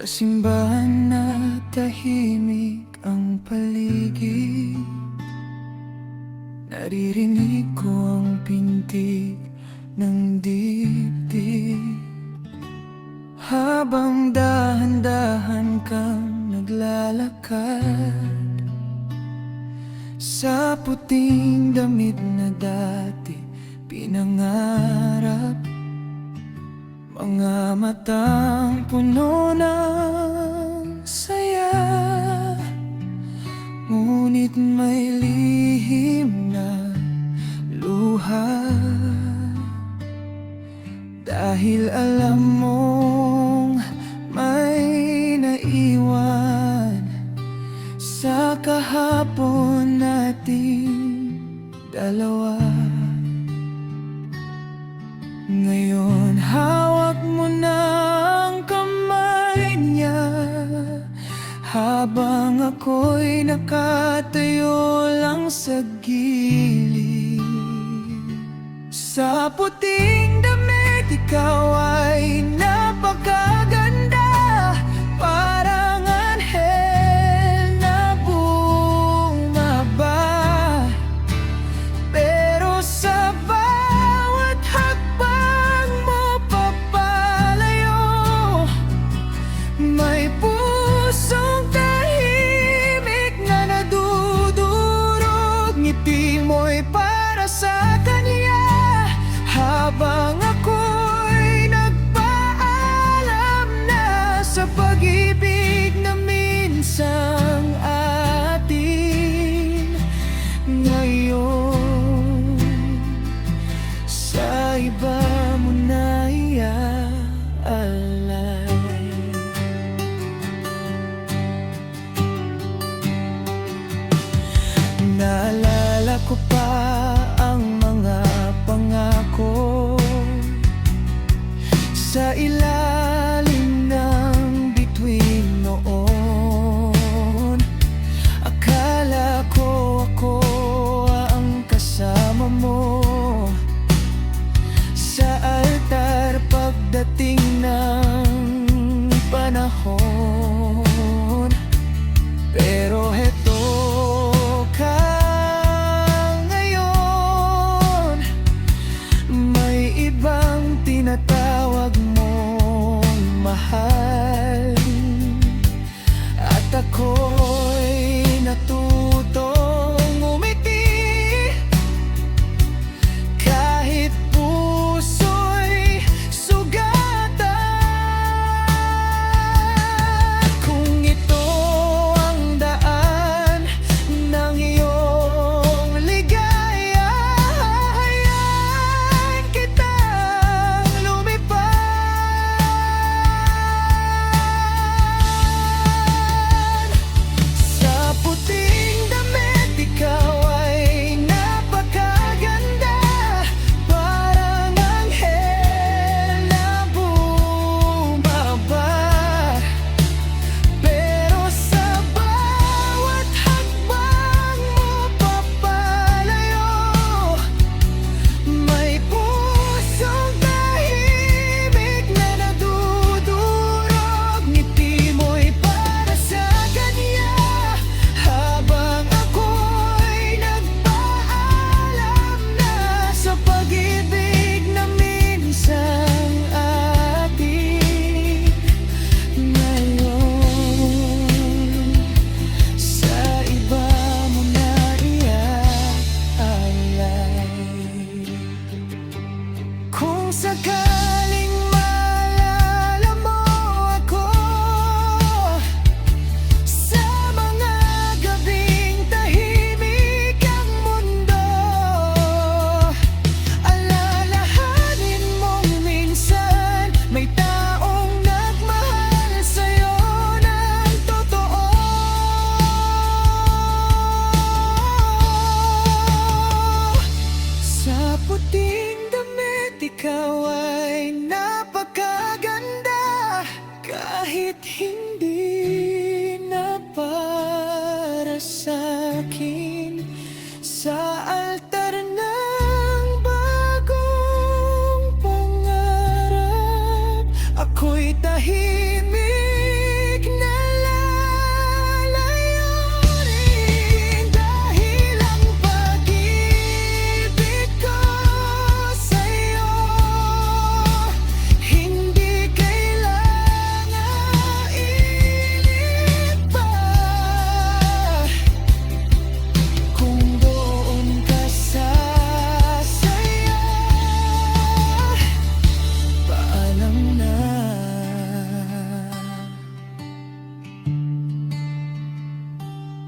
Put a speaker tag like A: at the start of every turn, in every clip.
A: simbahan na tahimik ang paligid, naririnig ko ang pintig ng dibdib. Habang dahan-dahan kang naglalakad sa puting damit na dati pinangarap, mga matang puno ng saya, ngunit may lihim na luha. Dahil alam mong may naiwan sa kahapon nating dalawa. Ngayon hawak mo na ang kamay niya, habang ako'y nakatayo lang sa gilid. Sa puting damit ikaw ay napakaganda, parang anghel na bumaba. Pero sa bawat hakbang mo papalayo, may pusong tahimik na nadudurog. Ngiti mo'y para sa kanya, habang ako'y nagpaalam na sa pag-ibig na minsang atin. Ngayon sa iba mo na iaalay. Naalala ko pa ang mga pangako sa ilalim ng bituin noon. Akala ko ako ang kasama mo sa altar pagdating ng panahon. Pero heto ka ngayon, may ibang tinatawag mong mahal, at ako'y natutong umiti kahit puso'y sugatan. Kung ito ang daan ng iyong ligaya, hayaan kitang lumipad.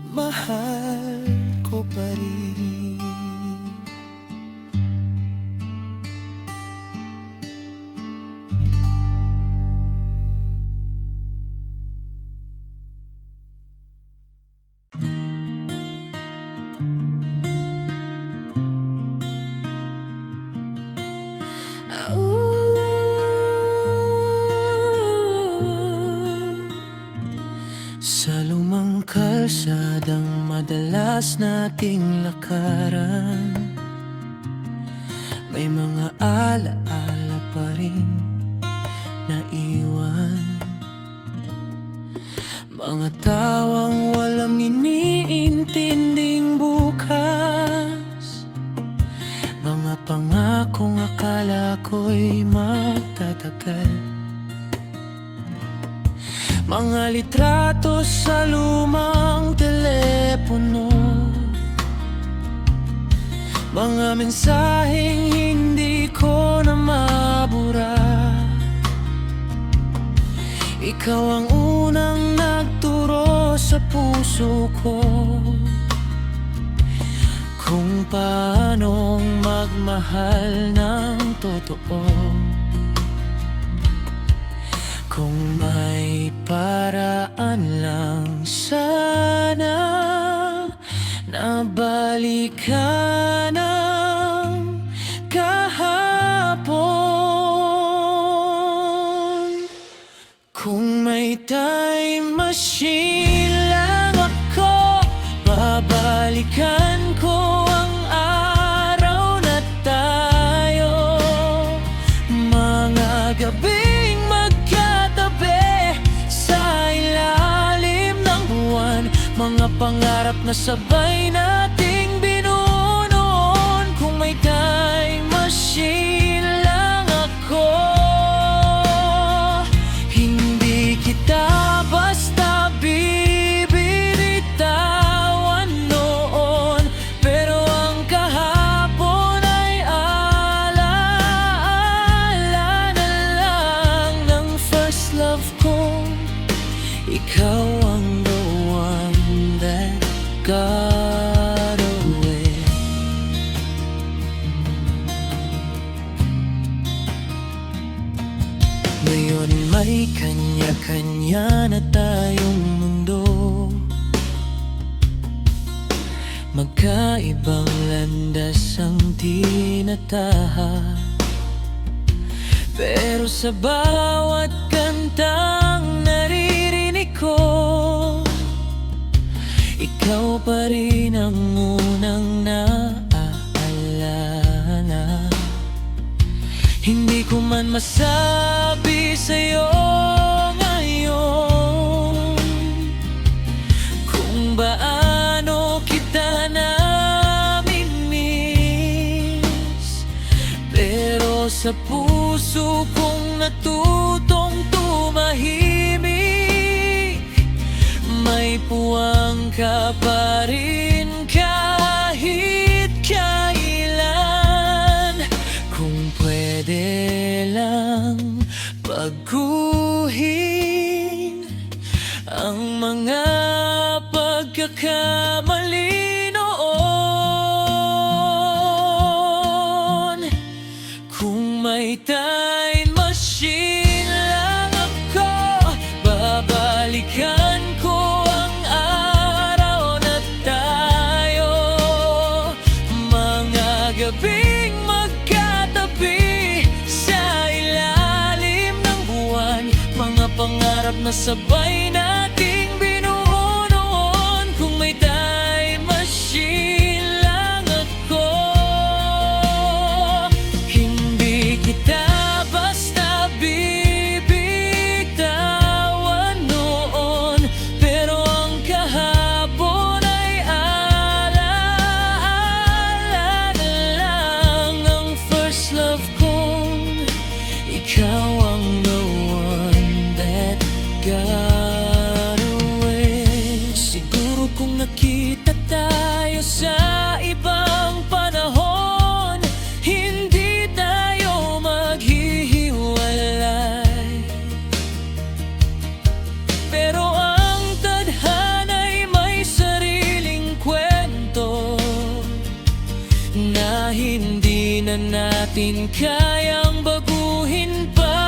A: mahal ko pa rin. Sa lumang kalsadang madalas nating lakaran, may mga alaala pa rin na iwan. Mga tawang walang iniintinding bukas, mga pangakong akala ko'y magtatagal. Mga litrato sa lumang telepono, mga mensaheng hindi ko na mabura. Ikaw ang unang nagturo sa puso ko kung paanong magmahal ng totoo. Kung may paraan lang sana na balikan ang kahapon. Kung may time machine lang ako, babalikan ko ang araw na tayo. Mga gabing magkatabi sa ilalim ng buwan, mga pangarap na sabay nating binuo noon. Kung may time machine lang ako, hindi kita basta bibinitawan noon. Pero ang kahapon ay alaala na lang ng first love ko. Ikaw ang the one that got away. Ngayon may kanya-kanya na tayong mundo, magkaibang landas ang tinataha. Pero sa bawat kantang naririnig ko, ikaw pa rin ang unang naaalala. Hindi ko man masabi sa'yo ngayon kung paano kita namimiss, pero sa puso kong natutong tumahimik, may puwang ka pa rin kahit kailan. Kung pwede lang baguhin ang mga pagkakamali noon. Kung may time machine lang ako, babalikan ko ang araw na tayo. Mga gabing magkatabi sa ilalim ng buwan, mga pangarap na sabay nating binuo noon. Kung may time machine lang ako, hindi kita basta bibitawan noon. Pero ang kahapon ay alaala na lang ang first love ko. Ikaw ang the one that got natin kayang baguhin pa.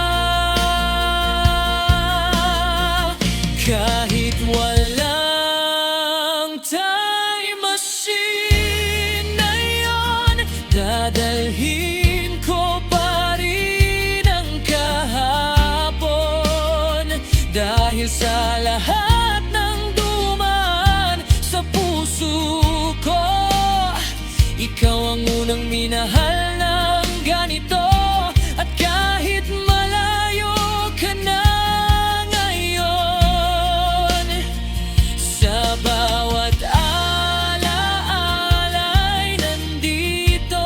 A: Kahit walang time machine na yon, dadalhin ko pa rin ang kahapon. Dahil sa lahat ng dumaan sa puso ko, ikaw ang unang minahal ng ganito. At kahit malayo ka na ngayon, sa bawat alaalay nandito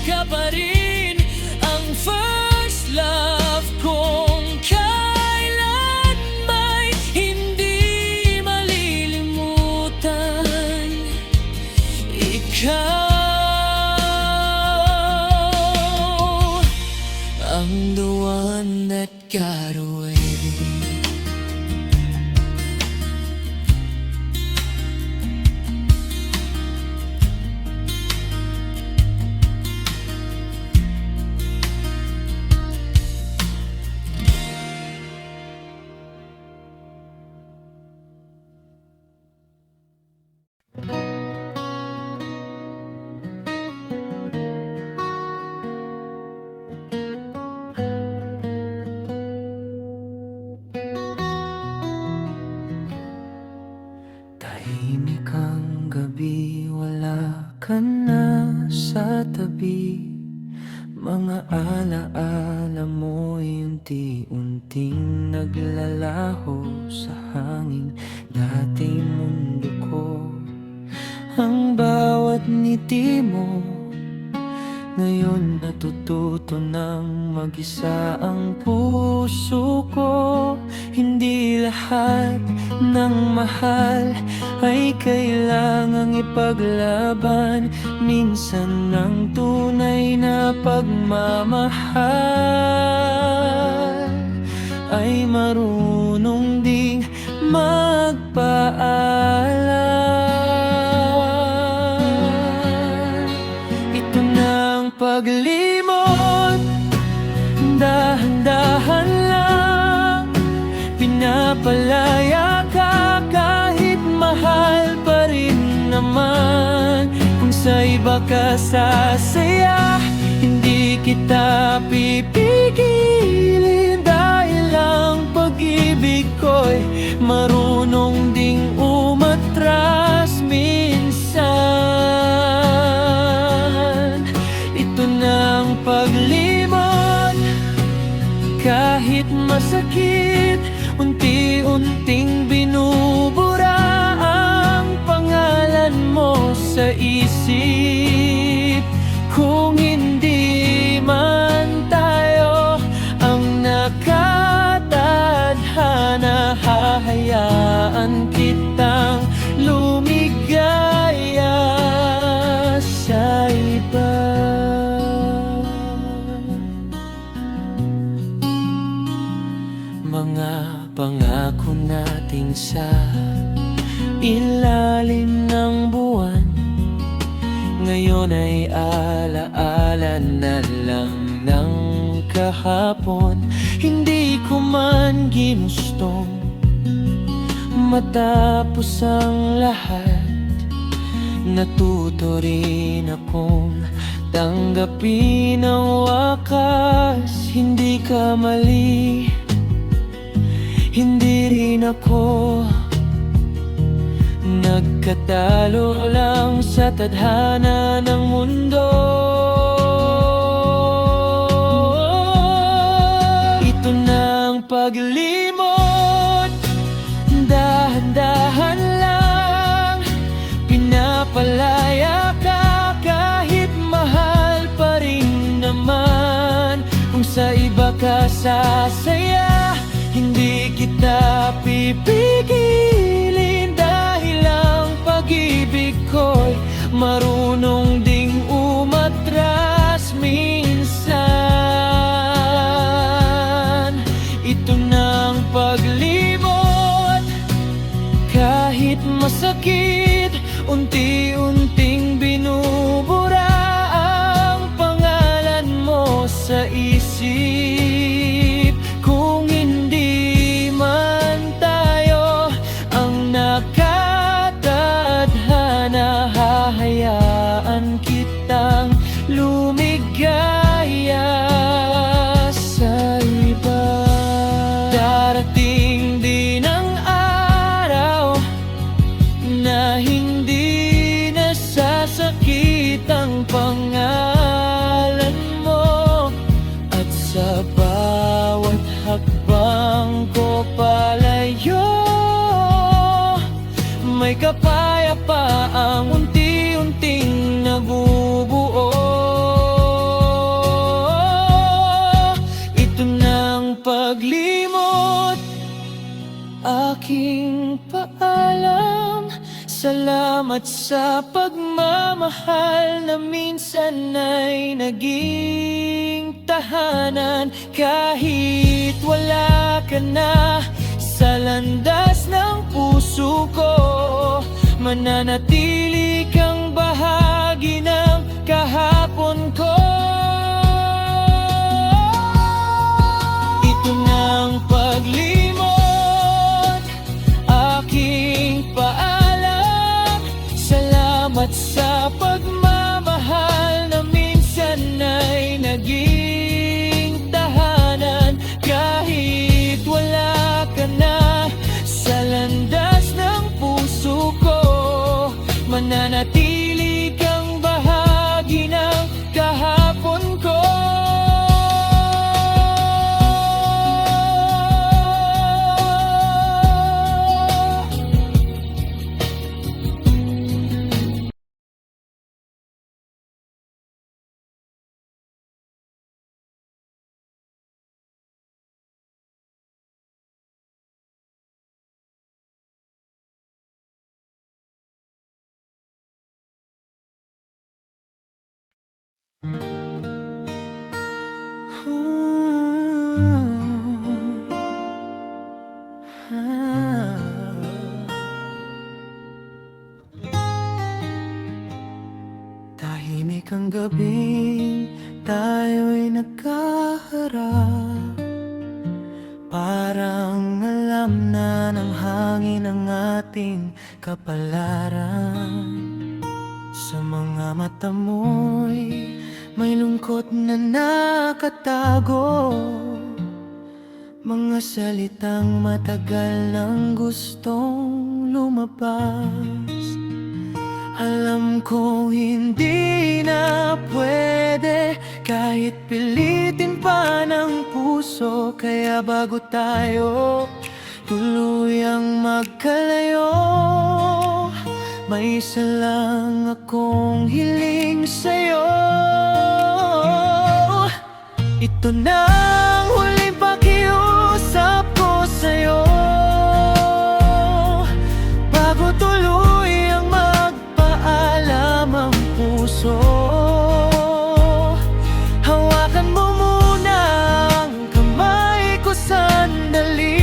A: ka pa rin. Ang first love kong kailan may hindi malilimutan. Ikaw I'm the one that got away.
B: Tahimik ang gabi, wala ka na sa tabi. Mga alaala mo'y unti-unting naglalaho sa hangin. Dating mundo ko, ang bawat ngiti mo, ngayon natututo ng mag-isa ang puso ko. Hindi lahat ng mahal ay kailangang ipaglaban. Minsan ang tunay na pagmamahal ay marunong ding magpaalam. Ito na ang paglimot, dahan-dahan lang. Pinapalaya ka kahit mahal pa rin naman. Kung sa iba ka sasaya, hindi kita pipigilin. Dahil ang pag-ibig ko'y marunong ding umatras minsan. Ito na ang paglimot, kahit masakit, unti-unting binubura ang pangalan mo sa isip. Kung hindi man tayo ang nakatadhana, hahayaan kitang lumigaya sa iba. Mga pangako natin sa ilalim ng buwan, ngayon ay alaala na lang ng kahapon. Hindi ko man ginustong matapos ang lahat, natuto rin akong tanggapin ang wakas. Hindi ka mali, hindi rin ako nagkatalo lang sa tadhana ng mundo. Ito na ang paglimot, dahan-dahan lang. Pinapalaya ka kahit mahal pa rin naman. Kung sa iba ka sasaya, hindi kita pipigilin. Dahil ang pag-ibig ko'y marunong ding umatras minsan. Ito na ang paglimot, kahit masakit, unti-unting binubura ang pangalan mo isip. Kung hindi man tayo ang nakatadhana, hahayaan kitang lumigaya sa iba. Darating din ang araw na hindi nasasakit ang pangalan mo, at sa bawat hakbang ko palayo, may kapayapaang unti-unting nabubuo. Ito ng paglimot, aking paalam. Salamat sa pagmamahal na minsan ay naging tahanan. Kahit wala ka na sa landas ng puso ko, mananatili kang bahagi ng kahapon ko. Ito ng paglimot, aking paalam. Salamat sa pagmamahal na minsan ay naging tahanan. Kahit wala ka na sa landas ng puso ko, mananatili kang bahagi ng kahapon ko. Tahimik ang gabing tayo'y nagkaharap, parang alam na ng hangin ang ating kapalaran. Sa mga mata mo'y may lungkot na nakatago, mga salitang matagal nang gustong lumabas. Alam kong hindi na pwede kahit pilitin pa ng puso, kaya bago tayo tuluyang magkalayo, may isa lang akong hiling sa'yo. Ito na ang huling pakiusap ko sa'yo, bago tuloy ang magpaalam ang puso. Hawakan mo muna ang kamay ko sandali,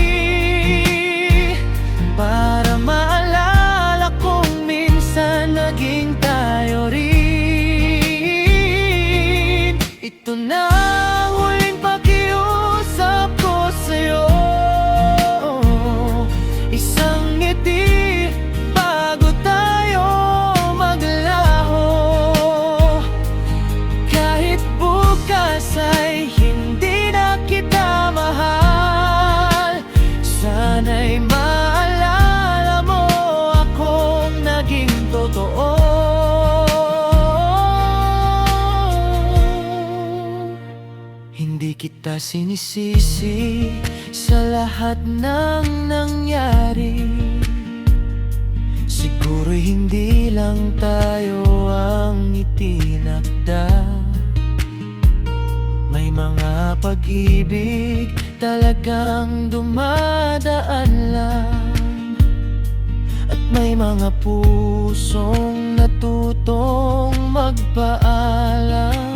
B: para maalala kong minsan naging tayo rin. Ito na ang huling pakiusap ko sa'yo, isang ngiti bago tayo maglaho. Kahit bukas ay hindi na kita mahal, sana'y maalala mo akong naging totoo. Hindi kita sinisisi sa lahat ng nangyari, siguro hindi lang tayo ang itinakda. May mga pag-ibig talagang dumadaan lang, at may mga pusong natutong magpaalam.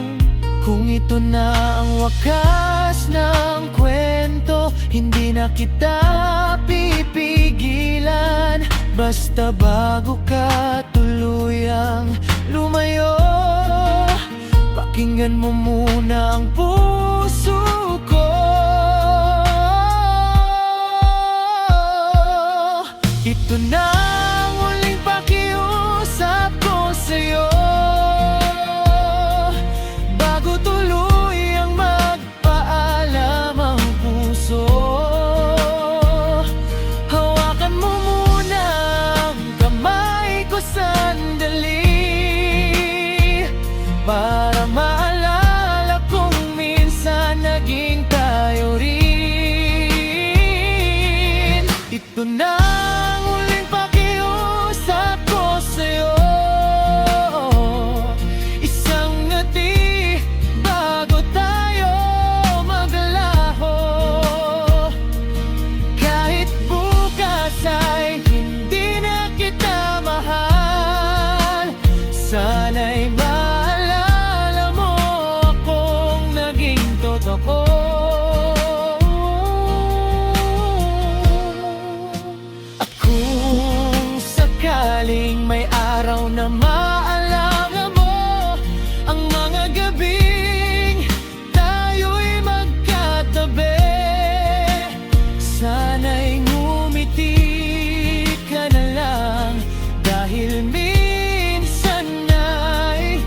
B: Kung ito na ang wakas ng kwento, hindi na kita pipigilan. Basta bago ka tuluyang lumayo, pakinggan mo muna ang puso puso ko. Ito na ang huling pakiusap ko sa'yo, bago tuloy ang magpaalam ang puso. Hawakan mo muna ang kamay ko sandali, para maalala kung minsan naging tayo rin. Ito na ang huling pakiusap ko sa'yo, isang ngiti bago tayo maglaho. Kahit bukas ay hindi na kita mahal, sana'y maalala mo akong naging totoo. At kung sakaling may araw na maalala mo ang mga gabing tayo'y magkatabi, sana'y ngumiti ka na lang, dahil minsan ay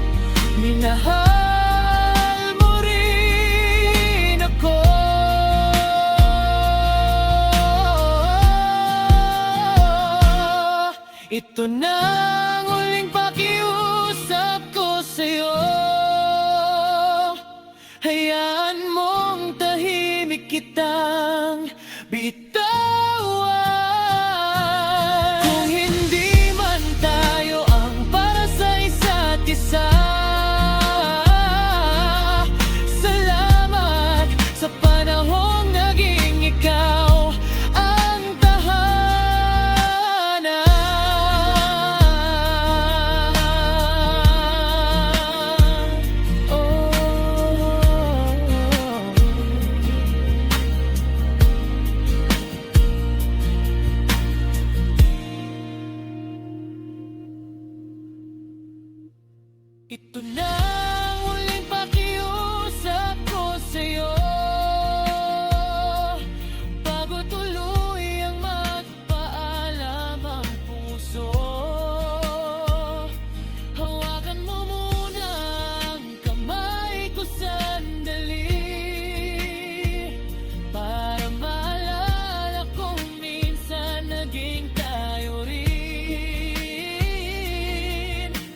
B: minahal mo rin ako. Ito na ang huling pakiusap ko sa'yo, hayaan mong tahimik kitang bitawan. Kung hindi man tayo ang para sa isa't isa, salamat sa panahong naging ikaw ang tahanan. Ito na ang huling pakiusap ko sa'yo, bago tuloy ang magpaalam ang puso. Hawakan mo muna ang kamay ko sandali, para maalala kung minsan naging tayo rin.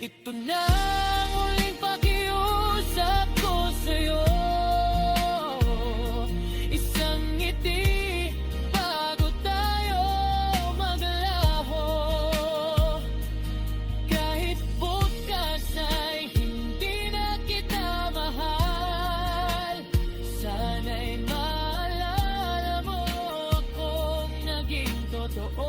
B: Ito na ang huling pakiusap ko sa'yo, isang ngiti bago tayo maglaho. Kahit bukas ay hindi na kita mahal, sana'y maalala mo akong naging totoo.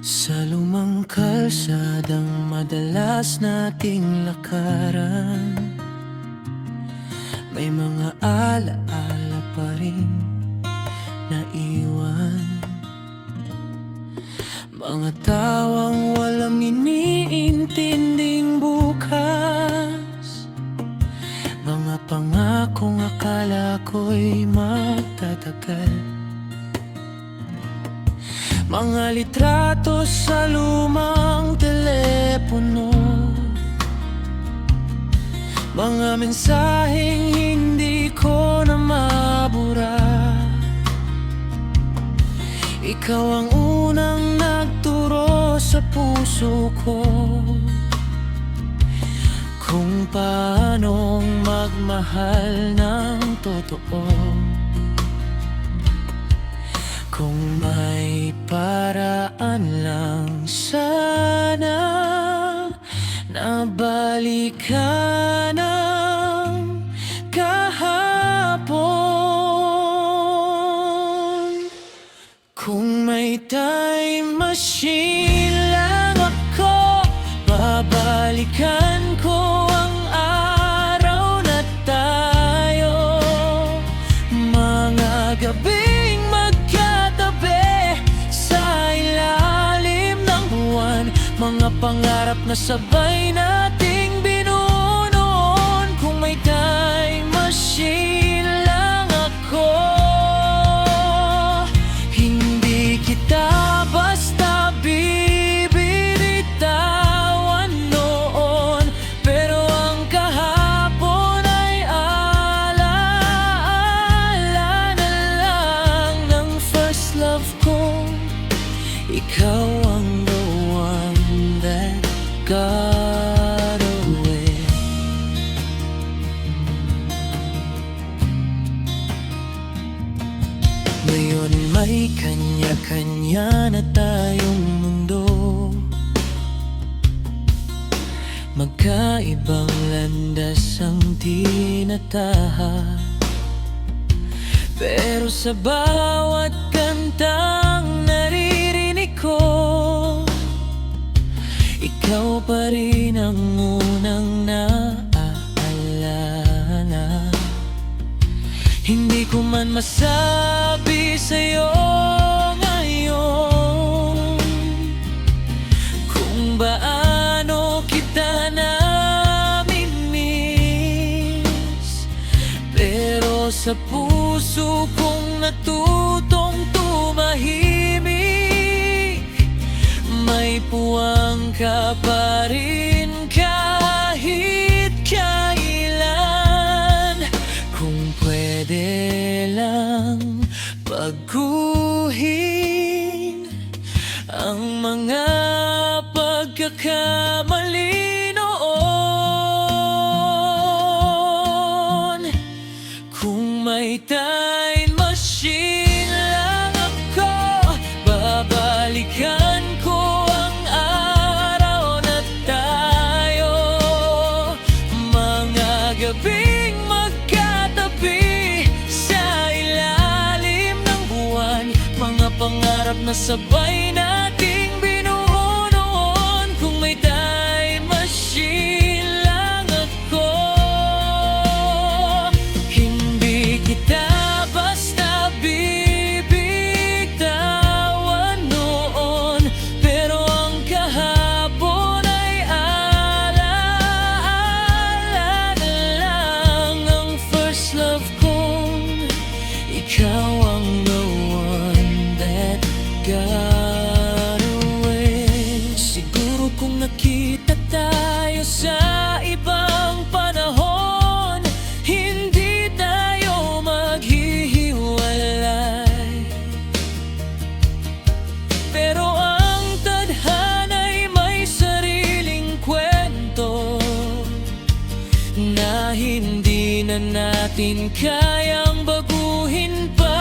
B: Sa lumang kalsadang madalas nating lakaran, may mga alaala pa rin na iwan. Mga tawang walang iniintinding bukas, mga pangakong akala ko'y magtatagal. Mga litrato sa lumang telepono, mga mensaheng hindi ko na mabura. Ikaw ang unang nagturo sa puso ko paanong magmahal ng totoo. Kung may paraan lang sana na balikan ang kahapon. Kung may time machine lang ako, babalikan ko ang araw na tayo. Mga gabing magkatabi sa ilalim ng buwan, mga pangarap na sabay nating binuo noon. Kung may time machine lang ako, hindi kita basta bibiritawan noon. Pero ang kahapon ay alaala na lang ng first love ko. Ikaw ang the one that got away. Ngayon may kanya-kanya na tayong mundo, magkaibang landas ang tinataha. Pero sa bawat kantang naririnig ko, ikaw pa rin ang unang naaalala. Hindi ko man masabi sa'yo ngayon kung paano kita namimiss, pero sa puso kong natutong tumahimik, may puwang ka pa rin kahit kailan. Kung pwede lang baguhin ang mga pagkakamali noon. Kung may time machine lang ako, babalikan ko ang araw na tayo. Mga gabing magkatabi sa ilalim ng buwan, mga pangarap na sabay nating binuo noon. Kung may time machine lang ako, hindi kita basta bibigtawan noon. Pero ang kahapon ay alaala na lang ng first love kong ikaw ang the one that got away. Siguro kung nakita tayo sa ibang panahon, hindi tayo maghihiwalay. Pero ang tadhana'y may sariling kwento na hindi na natin kayang baguhin pa.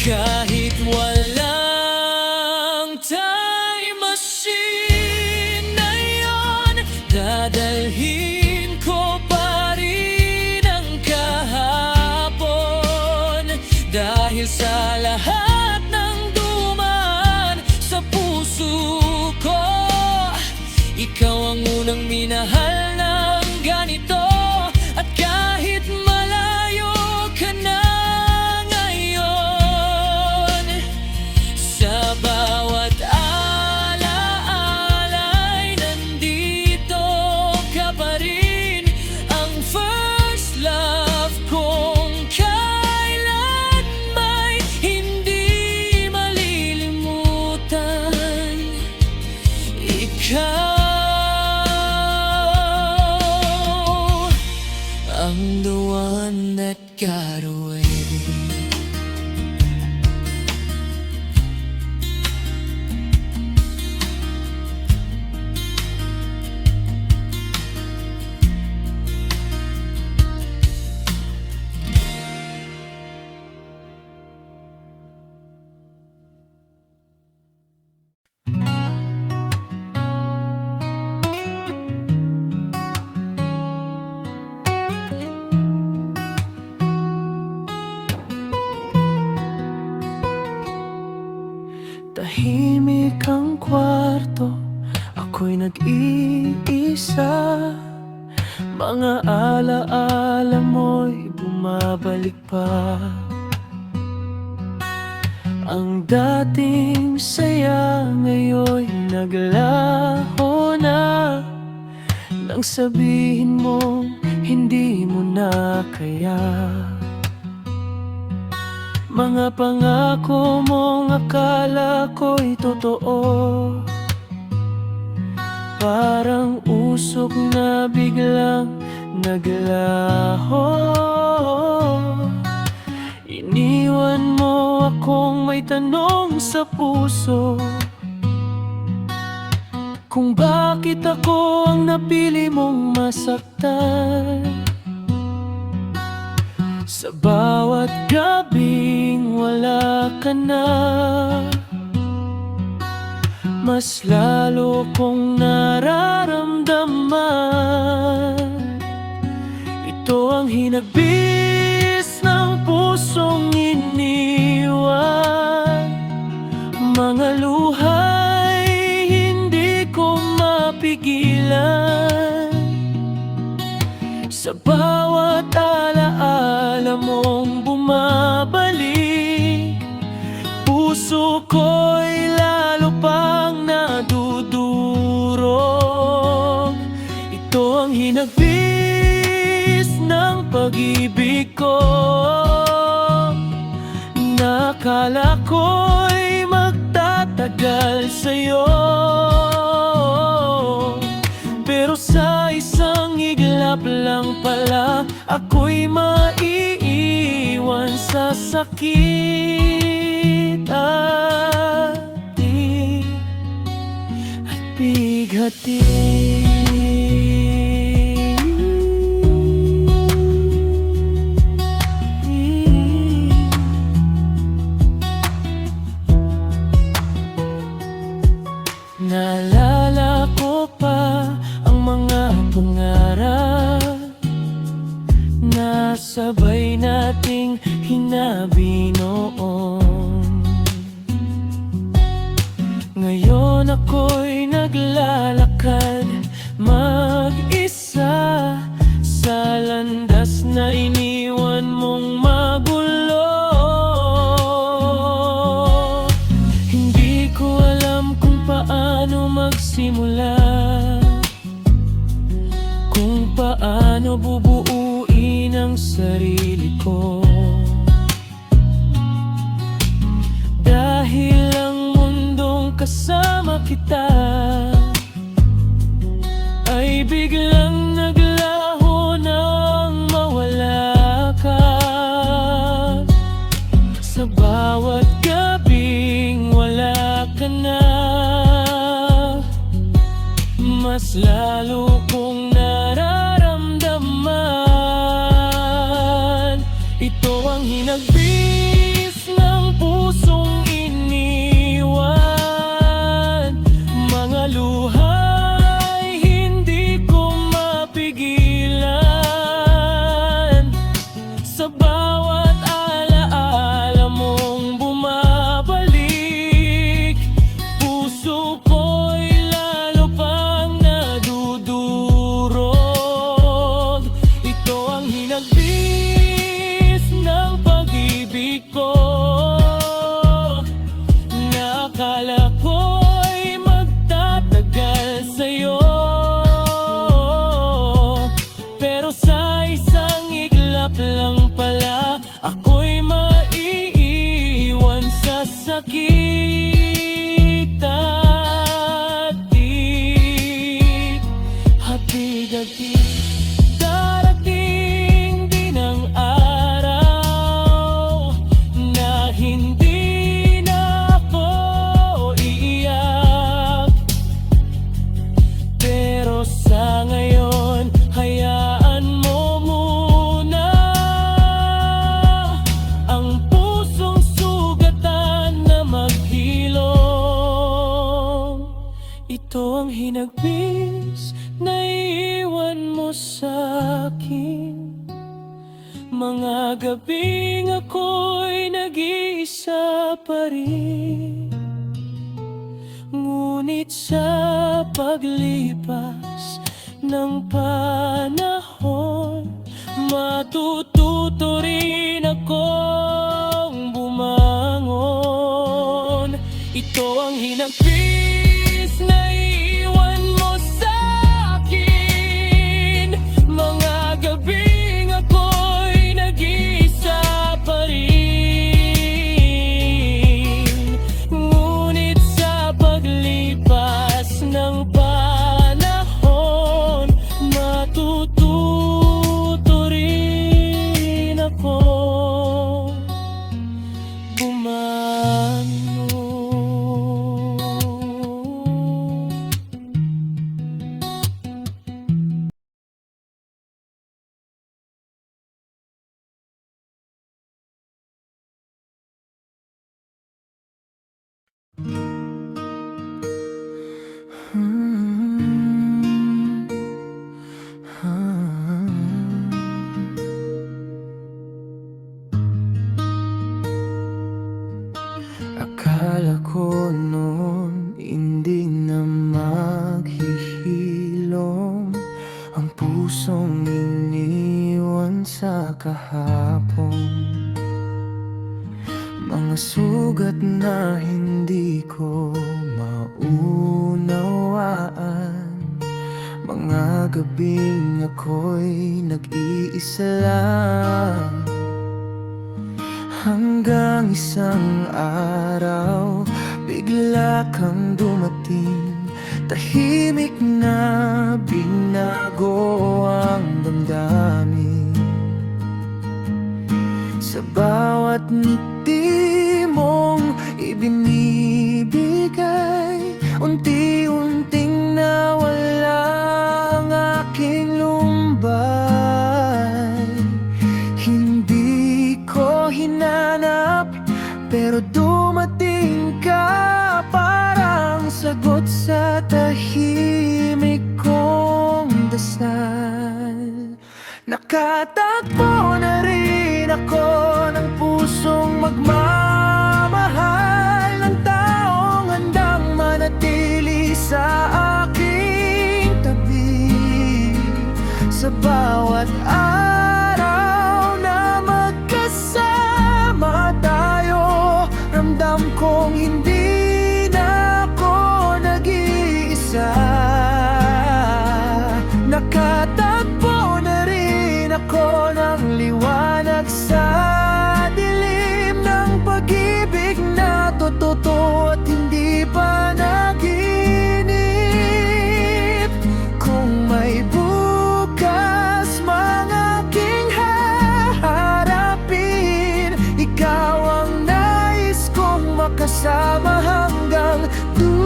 B: Kahit walang time machine na yon, dadalhin ko pa rin ang kahapon. Dahil sa lahat ng dumaan sa puso ko, ikaw ang unang minahal ng ganito. At kahit malayo ka na ngayon, sa bawat alaala'y nandito ka pa rin. Ang first love kong kailan may hindi malilimutan. Ikaw ang the one that got away. bumabalik pa. Ang dating saya ngayon'y naglaho na. Nang sabihin mo hindi mo na kaya. Mga pangako mong akala ko'y totoo, parang usok na biglang naglaho. Iniwan mo akong may tanong sa puso, kung bakit ako ang napili mong masaktan. Sa bawat gabing wala ka na, mas lalo kong nararamdaman. Ito ang hinagbis ng pusong iniwan. Mga luha'y hindi ko mapigilan. Sa bawat alaala mong bumabalik, puso ko'y lalo pang nadudurog. Ito ang hinagbis ng pag-ibig ko. Nakala ko'y magtatagal sa'yo, pero sa isang iglap lang pala ako'y maiiwan sa sakit at bighati. Naalala ko pa ang mga pangarap na sabay nating hinabi noon. Ngayon ako'y naglalakad mag-isa sa landas na iniwan mong magulo. Hindi ko alam kung paano magsimula, kung paano bubuuin ang sarili ko. Dahil ang mundong kasama kita ay biglang naglaho nang mawala ka. Sa bawat gabing wala ka na, mas lalo kong nararamdaman. Ito ang hinagbis ng pusong iniwan. Mga luha'y hindi ko mapigilan. Sa bawat alaala mong bumabalik, puso ko'y lalo pang nadudurog. Ito ang hinagbis ng pag-ibig ko. Nakala ko'y magtatagal sa'yo, pero sa isang iglap lang pala ako'y maiiwan sa sakit at hati-hati. Darating din ang araw na hindi na ako iiyak, pero sa ngayon hayaan mo muna ang pusong sugatan na maghilom. Ito ang hinagbis na iwan mo sa'kin. Mga gabing ako'y nag-iisa pa rin, ngunit sa paglipas ng panahon,
A: Matututo rin akong bumangon. Ito ang hinagpis na iwan mo sa akin. Mga gabing ako'y nag-iisa pa rin. Ngunit sa paglipas ng panahon, matututo rin ako bumangon.
B: Akala ko noon hindi na maghihilom ang pusong iniwan sa kahapon. Mga sugat na hindi ko maunawaan, mga gabing ako'y nag-iisa lang. Hanggang isang araw, bigla kang dumating. Tahimik na binago ang damdamin. Sa bawat ngiti mong ibinibigay, unti-unting nawala ang aking lumbay. Hindi ko hinanap, pero dumating ka, parang sagot sa tahimik kong dasal. Nakatagpo na rin ako ng pusong magmamahal, ng taong handang manatili sa aking tabi. Sa bawat araw na magkasama tayo, ramdam kong hindi na ako nag-iisa. Nakatagpo na rin ako ng liwanag sa dilim ng pag-ibig na totoo at hindi pa naginip. Kung may bukas mang aking haharapin, ikaw ang nais kong makasama hanggang dulo.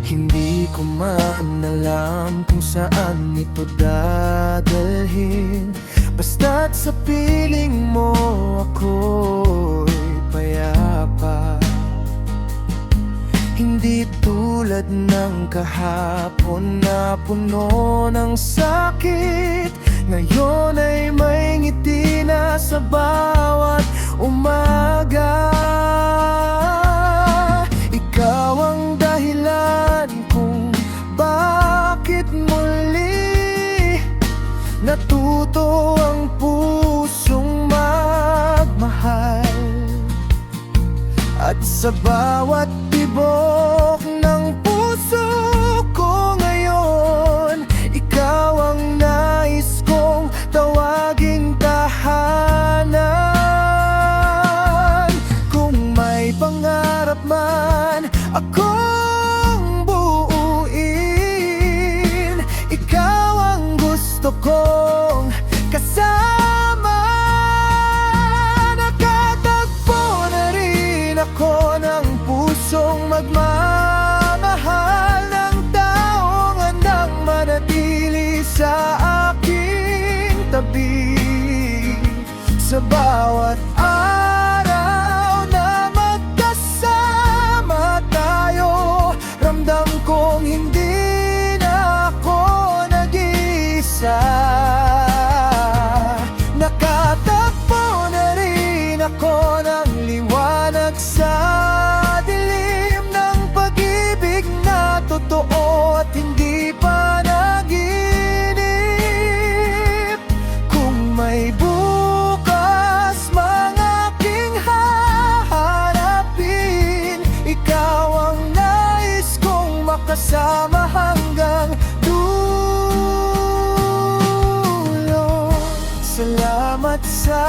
B: Hindi ko man alam kung saan ito dadalhin, basta't sa piling mo ako'y payapa. Hindi tulad ng kahapon na puno ng sakit, ngayon ay may ngiti na sa bawat umaga. Ikaw ang dahilan kung bakit muli natuto ang pusong magmahal. At sa bawat tibok ng puso ko ngayon, ikaw ang nais kong tawaging tahanan. Kung may pangarap man akong buuin, ikaw ang gusto kong kasama. Nakatagpo na rin ako ng pusong magmamahal, ng taong handang manatili sa aking tabi. Sa bawat araw na magkasama tayo, ramdam kong hindi na ako nag-iisa. May bukas mga aking haharapin. Ikaw ang nais kong makasama hanggang dulo. Salamat sa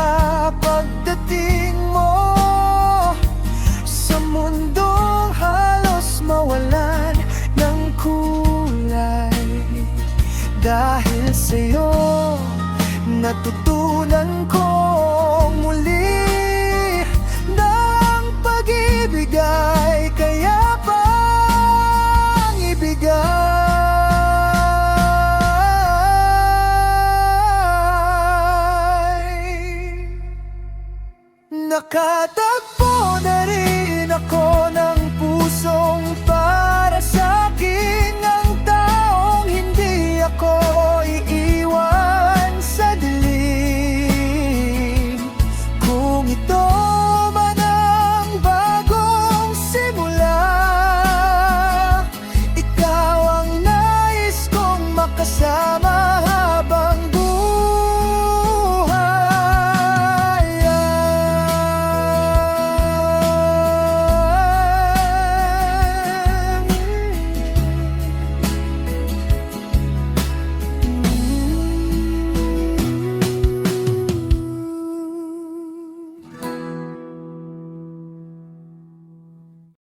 B: pagdating mo sa mundong halos mawalan ng kulay. Dahil sa'yo natutunan kong muli ng pag-ibig ay kaya pang ibigay. Nakatagpo na rin ako na